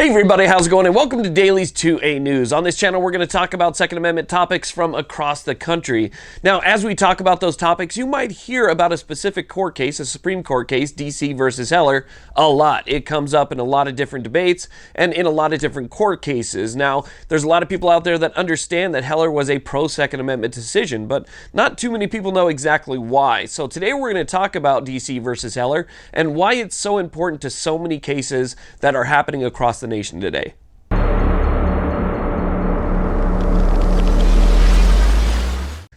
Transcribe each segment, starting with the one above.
Hey everybody, how's it going? And welcome to Daily's 2A News. On this channel, we're going to talk about Second Amendment topics from across the country. Now, as we talk about those topics, you might hear about a specific court case, a Supreme Court case, DC versus Heller, a lot. It comes up in a lot of different debates and in a lot of different court cases. Now, there's a lot of people out there that understand that Heller was a pro-Second Amendment decision, but not too many people know exactly why. So today we're going to talk about DC versus Heller and why it's so important to so many cases that are happening across the nation today.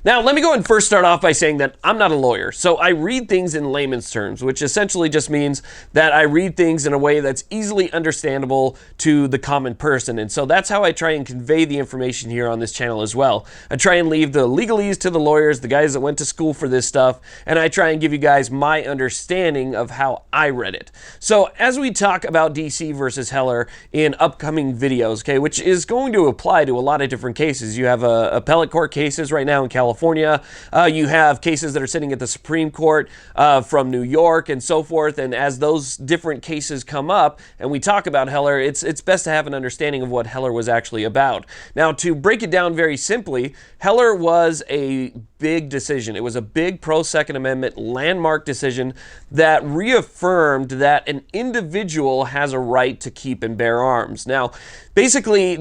Now, let me go and first start off by saying that I'm not a lawyer, so I read things in layman's terms, which essentially just means that I read things in a way that's easily understandable to the common person, and so that's how I try and convey the information here on this channel as well. I try and leave the legalese to the lawyers, the guys that went to school for this stuff, and I try and give you guys my understanding of how I read it. So, as we talk about DC versus Heller in upcoming videos, okay, which is going to apply to a lot of different cases. You have appellate court cases right now in California. You have cases that are sitting at the Supreme Court from New York and so forth. And as those different cases come up and we talk about Heller, it's best to have an understanding of what Heller was actually about. Now, to break it down very simply, Heller was a big decision. It was a big pro-Second Amendment landmark decision that reaffirmed that an individual has a right to keep and bear arms. Now, basically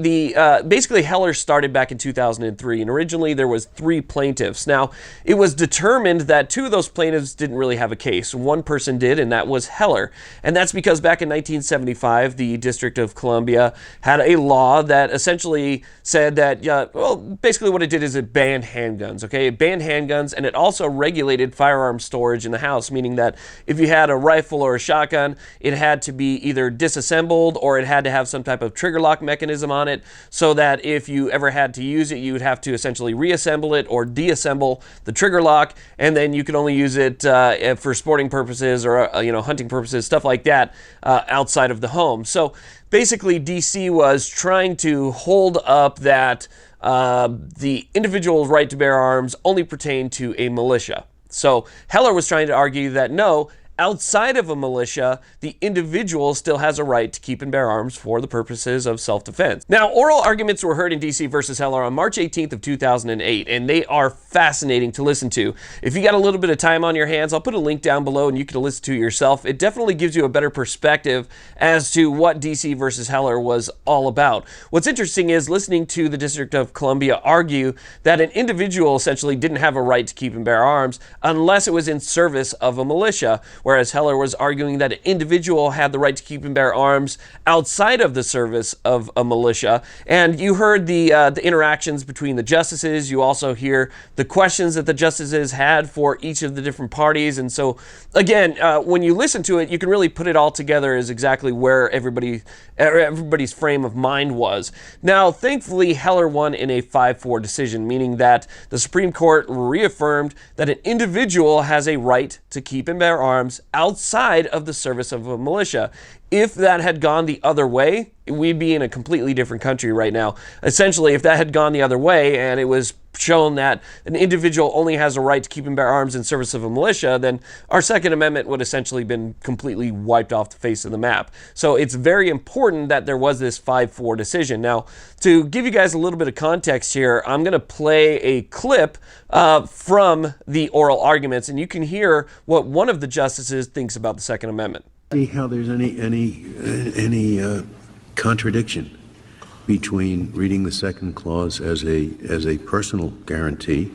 Heller started back in 2003, and originally there was 3 plaintiffs. Now, it was determined that 2 of those plaintiffs didn't really have a case. One person did, and that was Heller. And that's because back in 1975, the District of Columbia had a law that essentially said that, well, basically what it did is it banned handguns, okay? It banned handguns, and it also regulated firearm storage in the house, meaning that if you had a rifle or a shotgun, it had to be either disassembled or it had to have some type of trigger lock mechanism on it, so that if you ever had to use it, you would have to essentially reassemble it or deassemble the trigger lock, and then you could only use it for sporting purposes or hunting purposes, stuff like that, outside of the home. So basically, DC was trying to hold up that the individual's right to bear arms only pertained to a militia. So Heller was trying to argue that no, outside of a militia, the individual still has a right to keep and bear arms for the purposes of self-defense. Now, oral arguments were heard in DC versus Heller on March 18th of 2008, and they are fascinating to listen to. If you got a little bit of time on your hands, I'll put a link down below and you can listen to it yourself. It definitely gives you a better perspective as to what DC versus Heller was all about. What's interesting is listening to the District of Columbia argue that an individual essentially didn't have a right to keep and bear arms unless it was in service of a militia, whereas Heller was arguing that an individual had the right to keep and bear arms outside of the service of a militia. And you heard the interactions between the justices. You also hear the questions that the justices had for each of the different parties. And so, again, when you listen to it, you can really put it all together as exactly where everybody's frame of mind was. Now, thankfully, Heller won in a 5-4 decision, meaning that the Supreme Court reaffirmed that an individual has a right to keep and bear arms outside of the service of a militia. If that had gone the other way, we'd be in a completely different country right now. Essentially, if that had gone the other way and it was shown that an individual only has a right to keep and bear arms in service of a militia, then our Second Amendment would essentially been completely wiped off the face of the map. So it's very important that there was this 5-4 decision. Now, to give you guys a little bit of context here, I'm going to play a clip from the oral arguments, and you can hear what one of the justices thinks about the Second Amendment. See how there's any contradiction between reading the second clause as a personal guarantee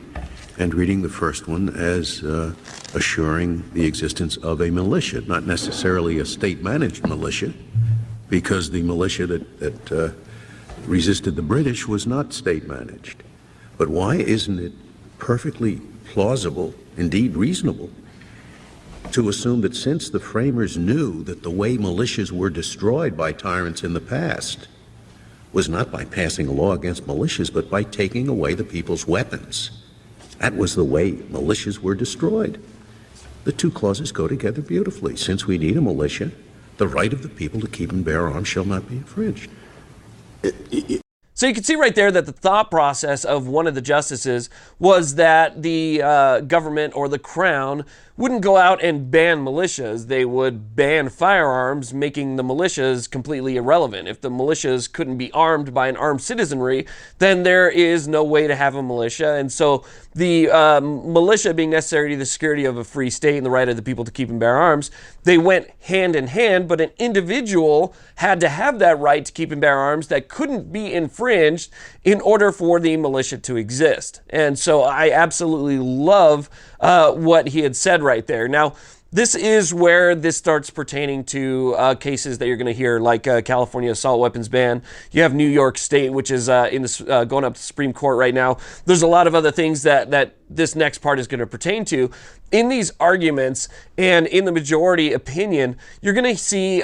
and reading the first one as assuring the existence of a militia, not necessarily a state-managed militia, because the militia that resisted the British was not state-managed. But why isn't it perfectly plausible, indeed reasonable, to assume that since the framers knew that the way militias were destroyed by tyrants in the past was not by passing a law against militias, but by taking away the people's weapons? That was the way militias were destroyed. The 2 clauses go together beautifully. Since we need a militia, the right of the people to keep and bear arms shall not be infringed. So you can see right there that the thought process of one of the justices was that the government or the crown wouldn't go out and ban militias. They would ban firearms, making the militias completely irrelevant. If the militias couldn't be armed by an armed citizenry, then there is no way to have a militia. And so the militia being necessary to the security of a free state and the right of the people to keep and bear arms, they went hand in hand, but an individual had to have that right to keep and bear arms that couldn't be infringed in order for the militia to exist. And so I absolutely love what he had said right there. Now, this is where this starts pertaining to cases that you're going to hear, like California assault weapons ban. You have New York State, which is going up to the Supreme Court right now. There's a lot of other things that this next part is going to pertain to. In these arguments and in the majority opinion, you're going to see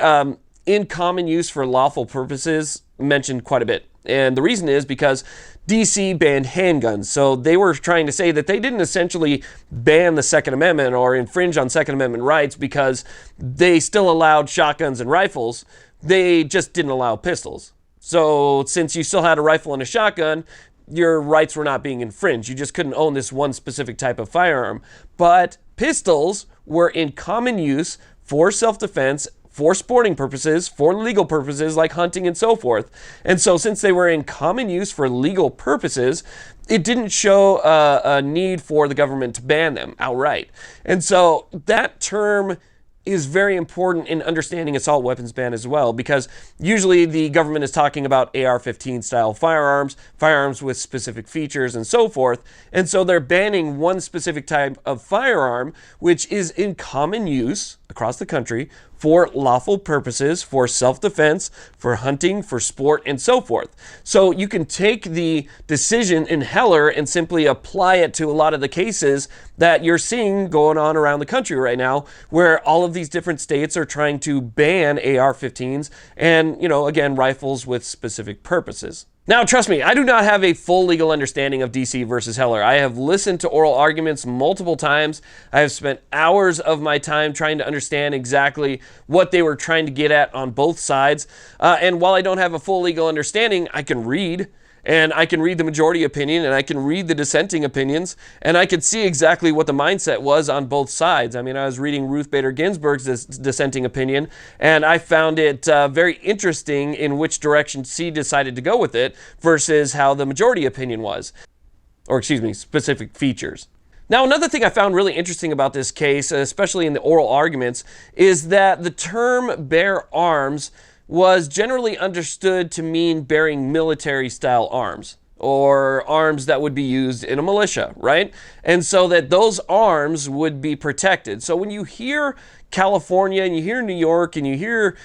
in common use for lawful purposes mentioned quite a bit. And the reason is because DC banned handguns. So they were trying to say that they didn't essentially ban the Second Amendment or infringe on Second Amendment rights because they still allowed shotguns and rifles. They just didn't allow pistols. So since you still had a rifle and a shotgun, your rights were not being infringed. You just couldn't own this one specific type of firearm. But pistols were in common use for self-defense, for sporting purposes, for legal purposes like hunting and so forth. And so since they were in common use for legal purposes, it didn't show a need for the government to ban them outright. And so that term is very important in understanding assault weapons ban as well, because usually the government is talking about AR-15 style firearms, firearms with specific features and so forth. And so they're banning one specific type of firearm, which is in common use across the country for lawful purposes, for self-defense, for hunting, for sport, and so forth. So you can take the decision in Heller and simply apply it to a lot of the cases that you're seeing going on around the country right now, where all of these different states are trying to ban AR-15s and, again, rifles with specific purposes. Now, trust me, I do not have a full legal understanding of DC versus Heller. I have listened to oral arguments multiple times. I have spent hours of my time trying to understand exactly what they were trying to get at on both sides. And while I don't have a full legal understanding, I can read. And I can read the majority opinion, and I can read the dissenting opinions, and I can see exactly what the mindset was on both sides. I mean, I was reading Ruth Bader Ginsburg's dissenting opinion, and I found it very interesting in which direction she decided to go with it versus how the majority opinion was. Or, excuse me, specific features. Now, another thing I found really interesting about this case, especially in the oral arguments, is that the term bear arms was generally understood to mean bearing military-style arms, or arms that would be used in a militia, right? And so that those arms would be protected. So when you hear California and you hear New York and you hear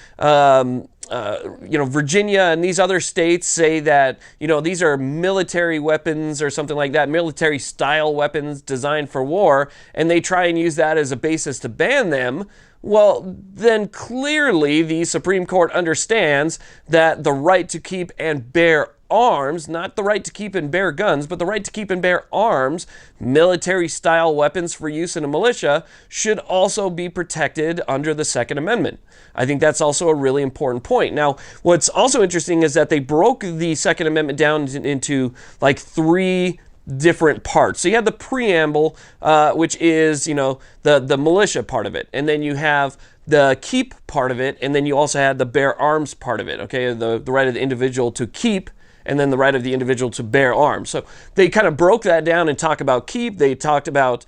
Virginia and these other states say that, these are military weapons or something like that, military style weapons designed for war, and they try and use that as a basis to ban them, well, then clearly the Supreme Court understands that the right to keep and bear arms, not the right to keep and bear guns, but the right to keep and bear arms, military-style weapons for use in a militia, should also be protected under the Second Amendment. I think that's also a really important point. Now, what's also interesting is that they broke the Second Amendment down into like three different parts. So you have the preamble, which is, the militia part of it. And then you have the keep part of it. And then you also had the bear arms part of it. Okay, the right of the individual to keep, and then the right of the individual to bear arms. So they kind of broke that down and talked about keep, they talked about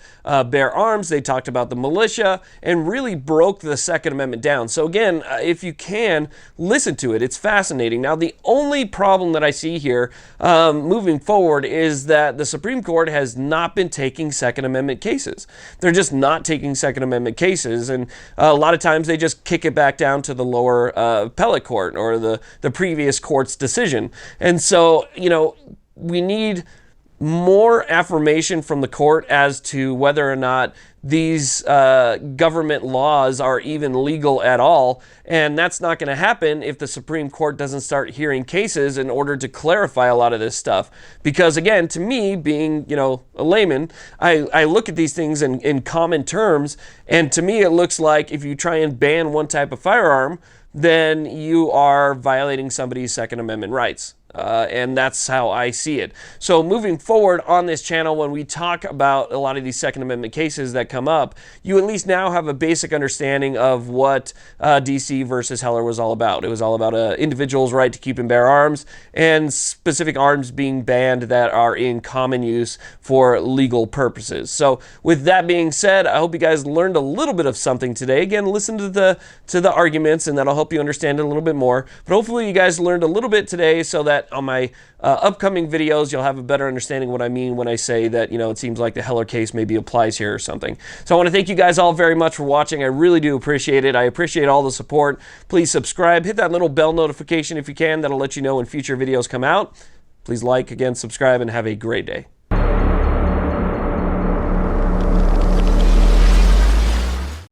bear arms, they talked about the militia, and really broke the Second Amendment down. So again, if you can, listen to it. It's fascinating. Now, the only problem that I see here moving forward is that the Supreme Court has not been taking Second Amendment cases. They're just not taking Second Amendment cases, and a lot of times they just kick it back down to the lower appellate court or the previous court's decision. And so, we need more affirmation from the court as to whether or not these government laws are even legal at all. And that's not going to happen if the Supreme Court doesn't start hearing cases in order to clarify a lot of this stuff. Because again, to me, being, a layman, I look at these things in common terms. And to me, it looks like if you try and ban one type of firearm, then you are violating somebody's Second Amendment rights. And that's how I see it. So moving forward on this channel, when we talk about a lot of these Second Amendment cases that come up, you at least now have a basic understanding of what DC versus Heller was all about. It was all about an individual's right to keep and bear arms, and specific arms being banned that are in common use for legal purposes. So with that being said, I hope you guys learned a little bit of something today. Again, listen to the arguments, and that'll help you understand it a little bit more. But hopefully you guys learned a little bit today, so that on my upcoming videos, you'll have a better understanding of what I mean when I say that, you know, it seems like the Heller case maybe applies here or something. So I want to thank you guys all very much for watching. I really do appreciate it. I appreciate all the support. Please subscribe. Hit that little bell notification if you can. That'll let you know when future videos come out. Please like, again, subscribe, and have a great day.